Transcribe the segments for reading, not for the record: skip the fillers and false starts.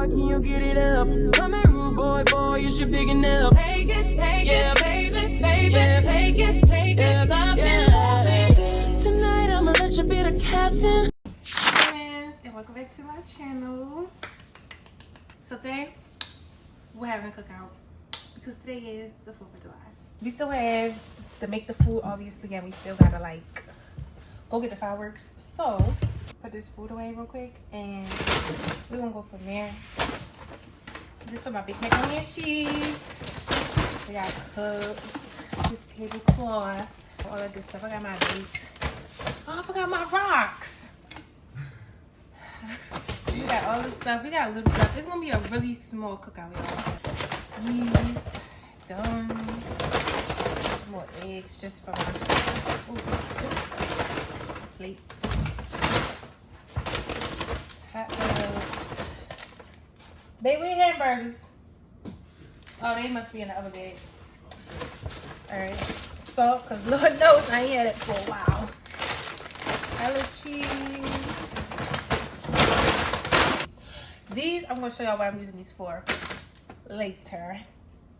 can you get it up? Come here, rude boy, boy, you should big enough. Take it, baby, baby, take it, love it. Tonight I'ma let you be the captain. Friends, and welcome back to my channel. So today we're having a cookout because today is the 4th of July. We still have to make the food, obviously, and we still gotta like go get the fireworks. So put this food away real quick and we're gonna go from there. This for my big macaroni and cheese. We got cups, this tablecloth, all that good stuff. I got my base. Oh, I forgot my rocks. We got all this stuff. We got little stuff. It's gonna be a really small cookout, y'all. These done. Some more eggs just for my plates. Hot dogs. Baby hamburgers. Oh, they must be in the other bag. Alright. Salt, because Lord knows I ain't had it for a while. Hella cheese. These, I'm going to show y'all what I'm using these for later.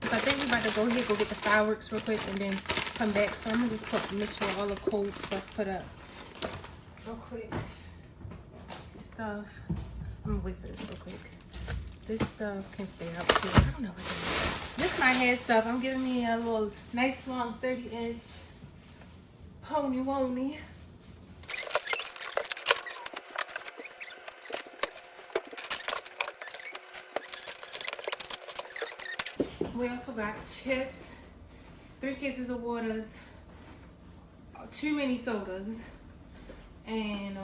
So I think we're about to go here, go get the fireworks real quick, and then come back. So I'm going to just make sure all the cold stuff put up real quick. Stuff. I'm going to wait for this real quick. This stuff can stay up here. I don't know what it is. This is my hair stuff. I'm giving me a little nice long 30-inch pony wony. We also got chips, 3 cases of waters, too many sodas, and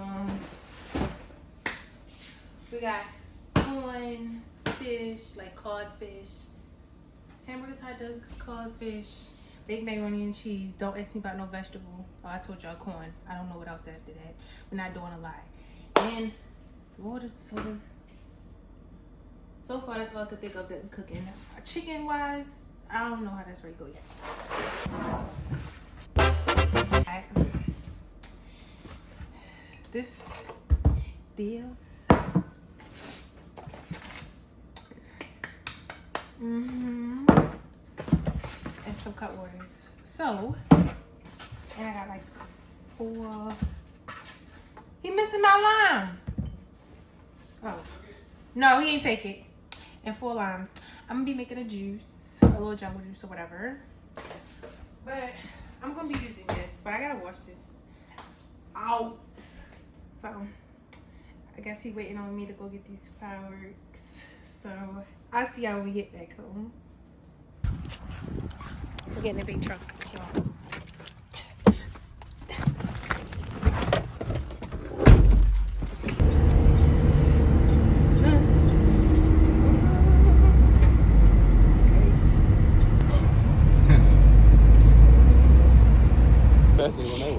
we got corn, fish, like codfish, hamburgers, hot dogs, codfish, baked macaroni and cheese. Don't ask me about no vegetable. Oh, I told y'all corn. I don't know what else after that. We're not doing a lie. And waters, sodas. So far, that's all I could think of that cooking. Chicken wise, I don't know how that's ready to go yet. This deals. And some cut waters. So, and I got like 4. He missing my lime. Oh, no, he ain't take it. And 4 limes. I'm gonna be making a juice, a little jungle juice or whatever. But I'm gonna be using this, but I gotta wash this out. So I guess he's waiting on me to go get these fireworks. So I'll see how we get back home. We're getting a big truck, y'all.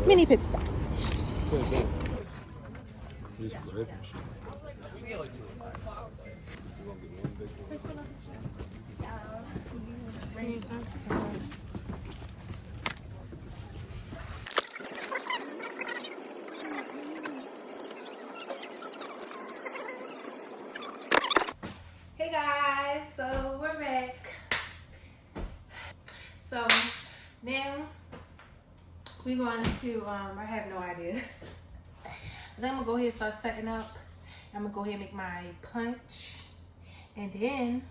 Mini pit stop. Hey guys, so we're back. So now we're going to, I have no idea. Then I'm gonna go ahead and start setting up. I'm gonna go ahead and make my punch. And then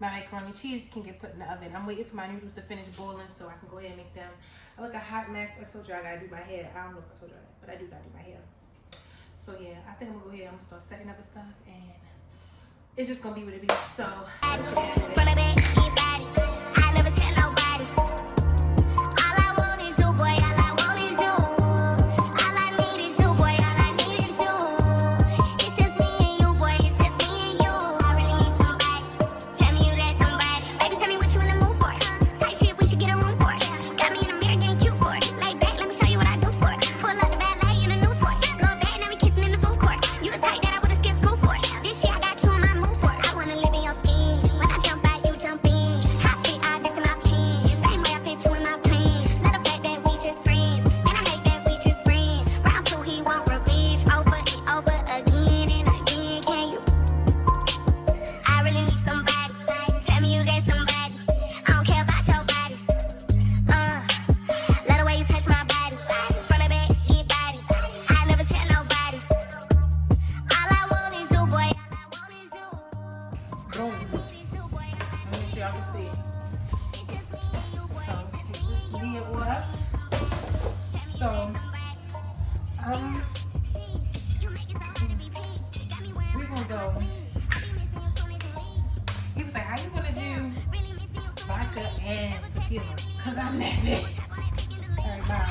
my macaroni and cheese can get put in the oven. I'm waiting for my noodles to finish boiling so I can go ahead and make them. I look a hot mess. I told you I gotta do my hair. I don't know if I told you that, but I do gotta do my hair. So yeah, I think I'm gonna go ahead and I'm gonna start setting up and stuff. And it's just gonna be what it is. So. This shit I got you on my mood for. I wanna live in your skin. When I jump out, you jump in. Um, we're gonna go. He was like, how you gonna do vodka and tequila? Cause I'm that bad. Alright, bye.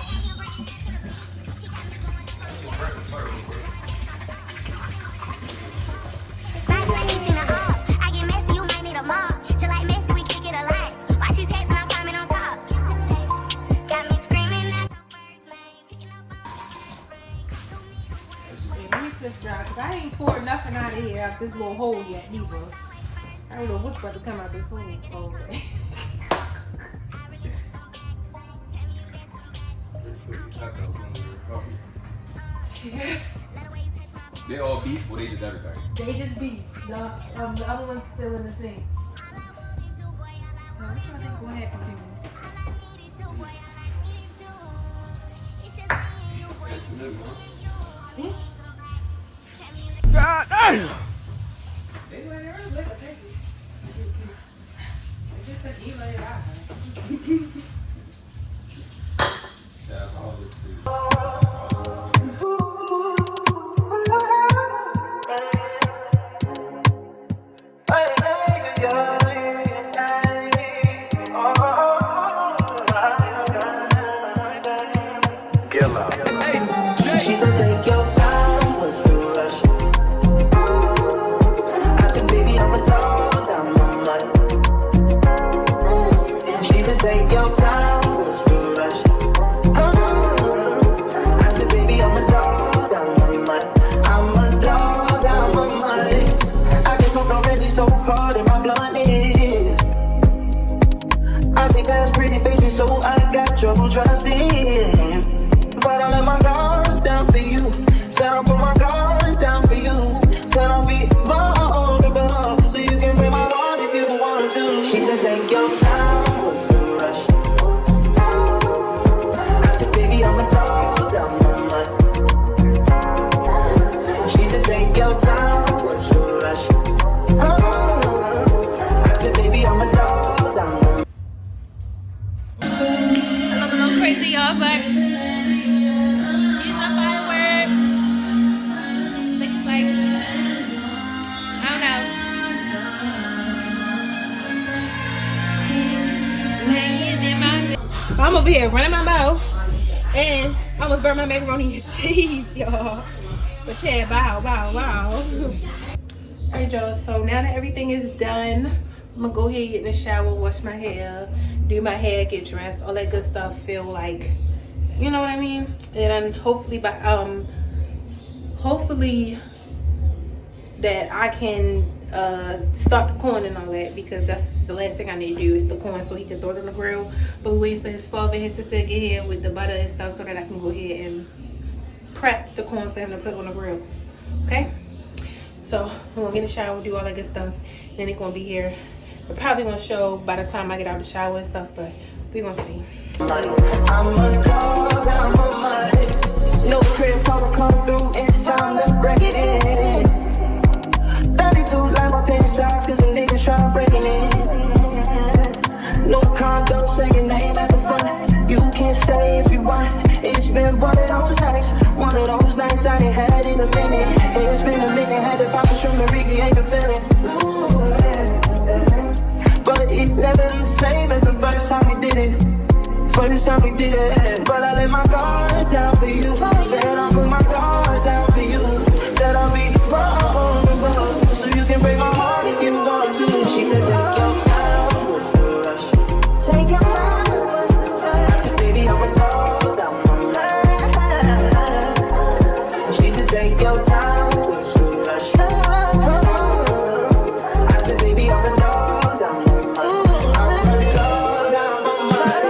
Dry, cause I ain't poured nothing out of here out this little hole yet neither. I don't know what's about to come out this hole. Oh, okay. They all beef or they just everything? They just beef. The other one's still in the sink. I'm trying to think what happened to me. God damn! She said, take your time, what's the rush? I said, baby, I'm a dog, I'm a mutt. She said, take your time, what's the rush? I said, baby, I'm a dog, I'm a mutt. I'm a dog, I'm a mutt. I get smoked already, so hard in my blunt is. I see past pretty faces, so I got trouble trusting. But I let my guard down for you. Said I'll put my guard down for you. Said I'll be vulnerable, so you can break my heart if you want to. She said, take your time, what's the rush? I said, baby, I'm a dog, I'm a mutt. She said, take your time, what's the rush? I said, baby, I'm a dog, I'm a mutt. I'm a little crazy, y'all, but I'm over here running my mouth and I almost burned my macaroni and cheese, y'all. But yeah, wow. Alright, y'all, so now that everything is done, I'm gonna go ahead, get in the shower, wash my hair, do my hair, get dressed, all that good stuff, feel like, you know what I mean? And then hopefully that I can start the corn and all that, because that's the last thing I need to do is the corn so he can throw it on the grill. But wait for his father and his sister to get here with the butter and stuff so that I can go ahead and prep the corn for him to put on the grill. Okay? So we're gonna get in the shower, do all that good stuff. Then they're gonna be here. We're probably gonna show by the time I get out of the shower and stuff, but we're gonna see. I'm a dog, I'm a mutt. No crib, total come through, it's time to break it in. 32 like my pen size, cause the niggas try breaking it. No condo, say your name at the front. You can stay if you want. It's been one of those nights I ain't had in a minute. It's been a minute, had the poppers from the Ricky, ain't been feeling. But it's never the same as the first time we did it. But I let my guard down for you. Said I'll put my guard down for you. Said I'll be vulnerable, so you can break my heart if you want to. She said, take your time, what's the rush? Take your time, what's the rush? I said, baby, I'm a dog, I'm a mutt. She said, take your time, what's the rush? I said, baby, I'm a dog, I'm a mutt. I'm a dog, I'm a mutt.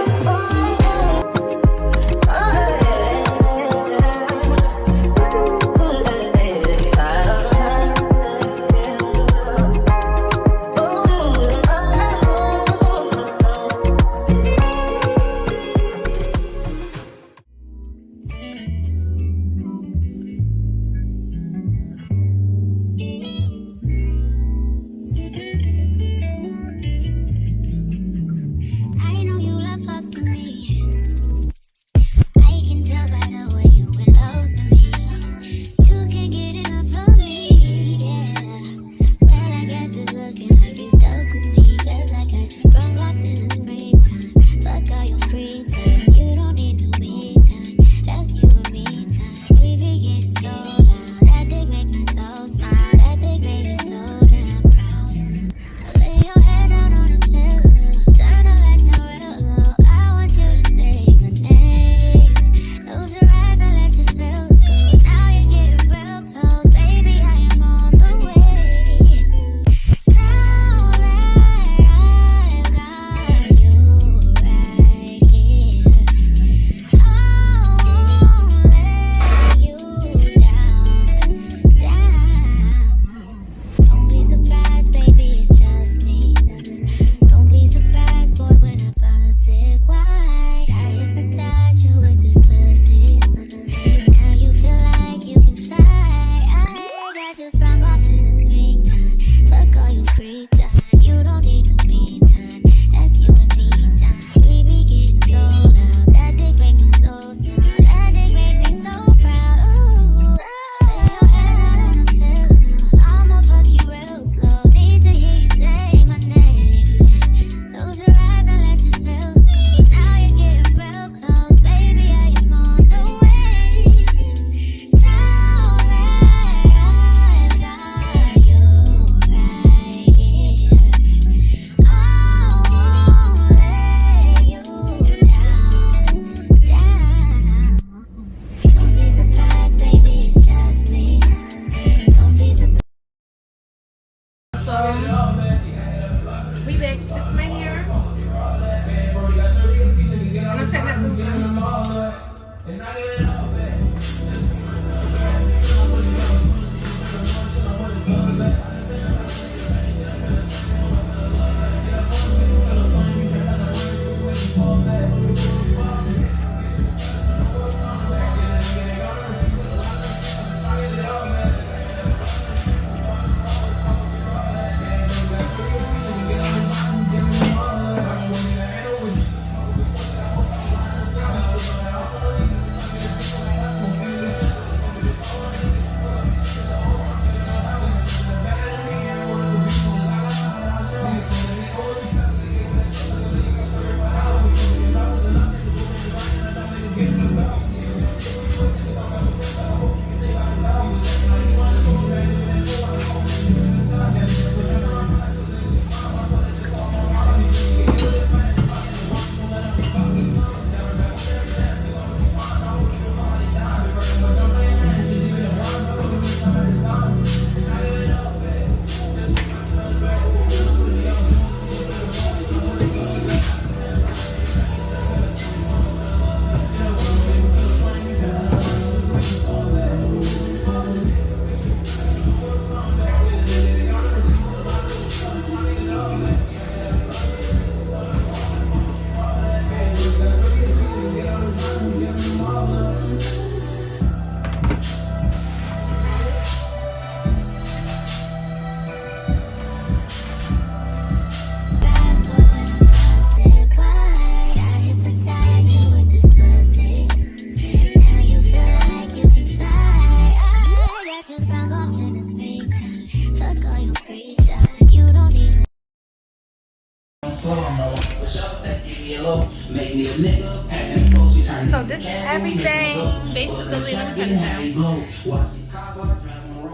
So this is everything. Basically, let me turn it down.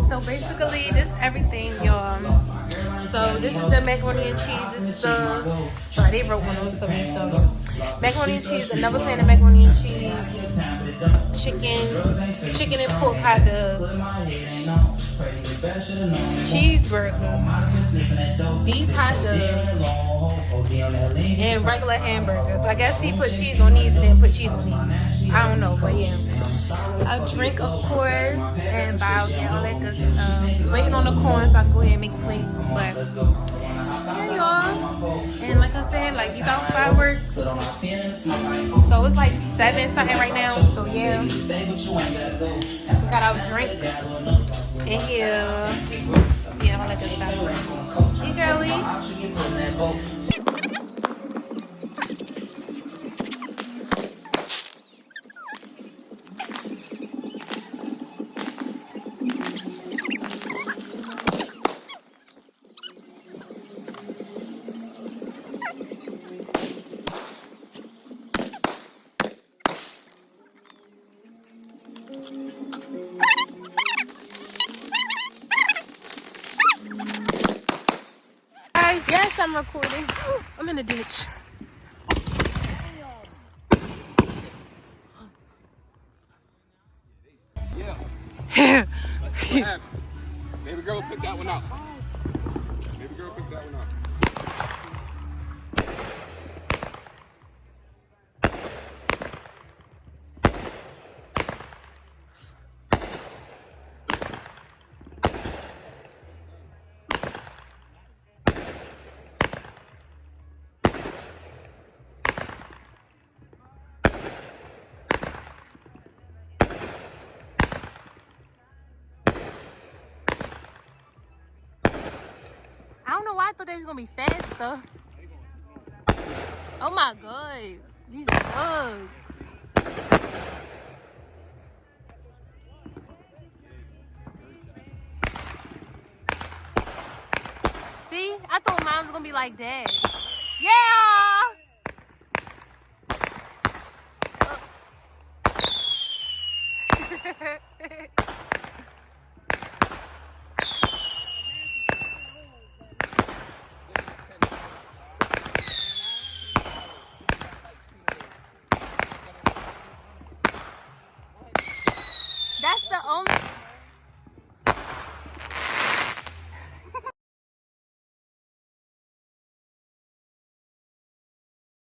So basically, this is everything, y'all. So this is the macaroni and cheese. This is the, sorry, they wrote one on for me. So macaroni and cheese, another pan of macaroni and cheese, chicken and pork hot dogs, cheeseburger, beef hot dogs, and regular hamburgers. I guess he put cheese on these and then put cheese on these. I don't know, but yeah. A drink, of course, and bow down, all that good stuff. Waiting on the corn so I can go ahead and make plates. But yeah, y'all. And like I said, like these out fireworks. So it's like 7 something right now. So yeah, we got our drinks in here. Yeah, all that good stuff. Hey, girlie. Guys, yes, I'm recording. I'm in a ditch. Yeah. Baby girl, pick that one up. Baby girl, pick that one up. I thought they was gonna be faster. Oh my god, these bugs. See, I thought mine was gonna be like that. Yeah.